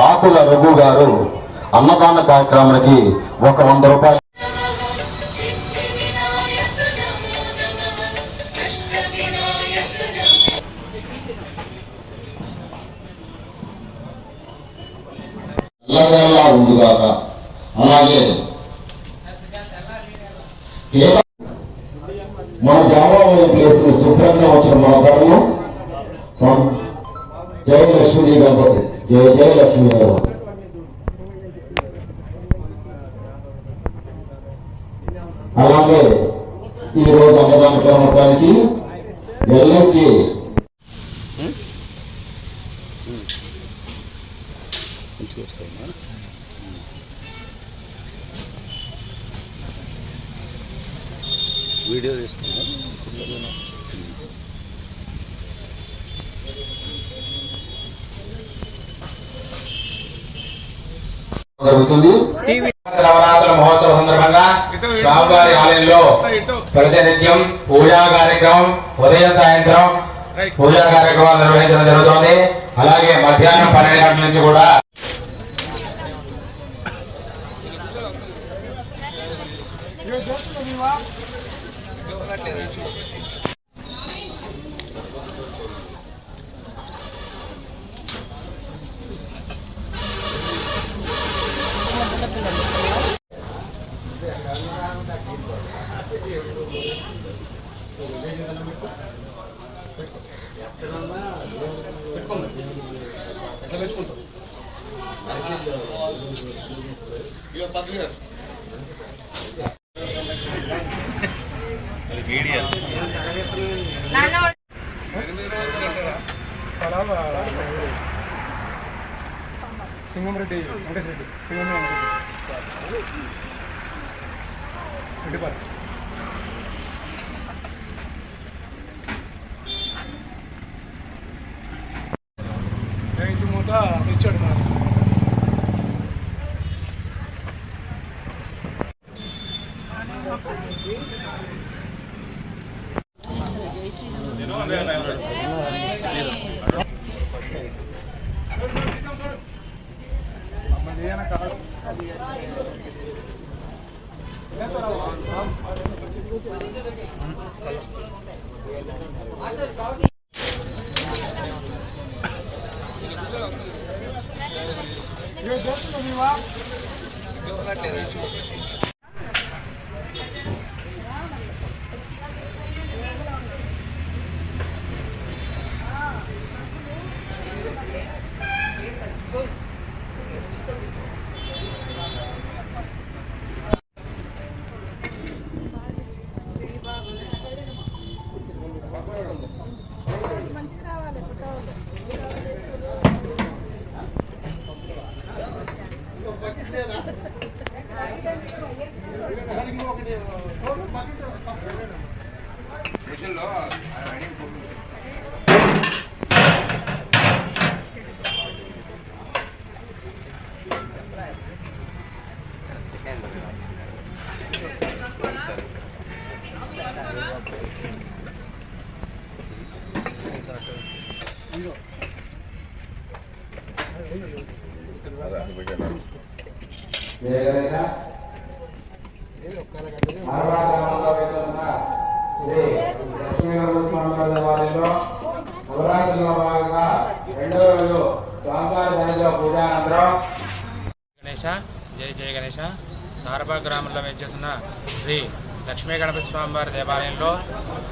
ఆకుల రఘు గారు అన్నదాన కార్యక్రమానికి ఒక 100 రూపాయలు ఉందిగాక. అలాగే మన దేవాలయ ప్లేస్ శుభ్రంగా వచ్చిన మన ధర్మం జయ లక్ష్మీ గణపతి, జయ జయ లక్ష్మీ గణపతి. అలాగే ఈరోజు అన్నదాన కార్యక్రమానికి ఎల్లకి వీడియో తీస్తున్నా జరుగుతుంది. నవరాత్రుల మహోత్సవ సందర్భంగా స్వామివారి ఆలయంలో ప్రతినిత్యం పూజా కార్యక్రమం ఉదయం సాయంత్రం పూజా కార్యక్రమాలు నిర్వహించడం జరుగుతుంది. అలాగే మధ్యాహ్నం 12 గంటల నుంచి కూడా సింగంరెడ్డి వెంకటేశ్వరెడ్డి ఇంటి మూత ఇచ్చాడు మనకు. శ్రీ లక్ష్మీ నరసింహస్వామి దేవాలయంలో నవరాత్రుల్లో భాగంగా 2వ రోజు స్వామివారి సన్నిధిలో పూజానంతరం గణేశ జై జయ గణేశ సారబా గ్రామంలో వేచేసిన శ్రీ లక్ష్మీ గణపతి స్వామివారి దేవాలయంలో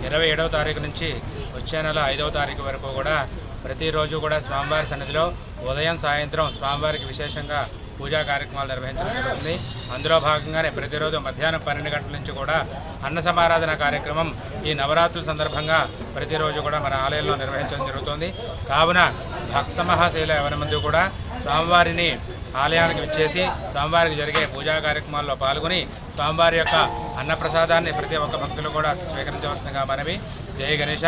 27వ తారీఖు నుంచి వచ్చే నెల 5వ తారీఖు వరకు కూడా ప్రతిరోజు కూడా స్వామివారి సన్నిధిలో ఉదయం సాయంత్రం స్వామివారికి విశేషంగా పూజా కార్యక్రమాలు నిర్వహించడం జరుగుతుంది. అందులో భాగంగానే ప్రతిరోజు మధ్యాహ్నం 12 గంటల నుంచి కూడా అన్న సమారాధన కార్యక్రమం ఈ నవరాత్రుల సందర్భంగా ప్రతిరోజు కూడా మన ఆలయంలో నిర్వహించడం జరుగుతుంది. కావున భక్త మహాశైల ఎవరి మంది కూడా స్వామివారిని ఆలయానికి విచ్చేసి స్వామివారికి జరిగే పూజా కార్యక్రమాల్లో పాల్గొని స్వామివారి యొక్క అన్నప్రసాదాన్ని ప్రతి ఒక్క భక్తులు కూడా స్వీకరించవలసిందిగా మనవి. జయ గణేశ.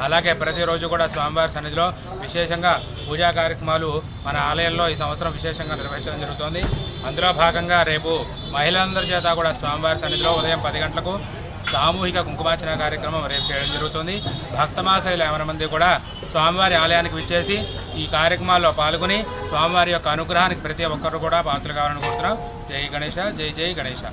అలాగే ప్రతిరోజు కూడా స్వామివారి సన్నిధిలో విశేషంగా పూజా కార్యక్రమాలు మన ఆలయంలో ఈ సంవత్సరం విశేషంగా నిర్వహించడం జరుగుతోంది. అందులో భాగంగా రేపు మహిళలందరి చేత కూడా స్వామివారి సన్నిధిలో ఉదయం 10 గంటలకు సామూహిక కుంకుమార్చన కార్యక్రమం రేపు చేయడం జరుగుతుంది. భక్తమాసైలు 50 మంది కూడా స్వామివారి ఆలయానికి విచ్చేసి ఈ కార్యక్రమాల్లో పాల్గొని స్వామివారి యొక్క అనుగ్రహానికి ప్రతి ఒక్కరు కూడా పాత్రలు కావాలని కోరుతున్నాం. జై గణేష, జై జై గణేష.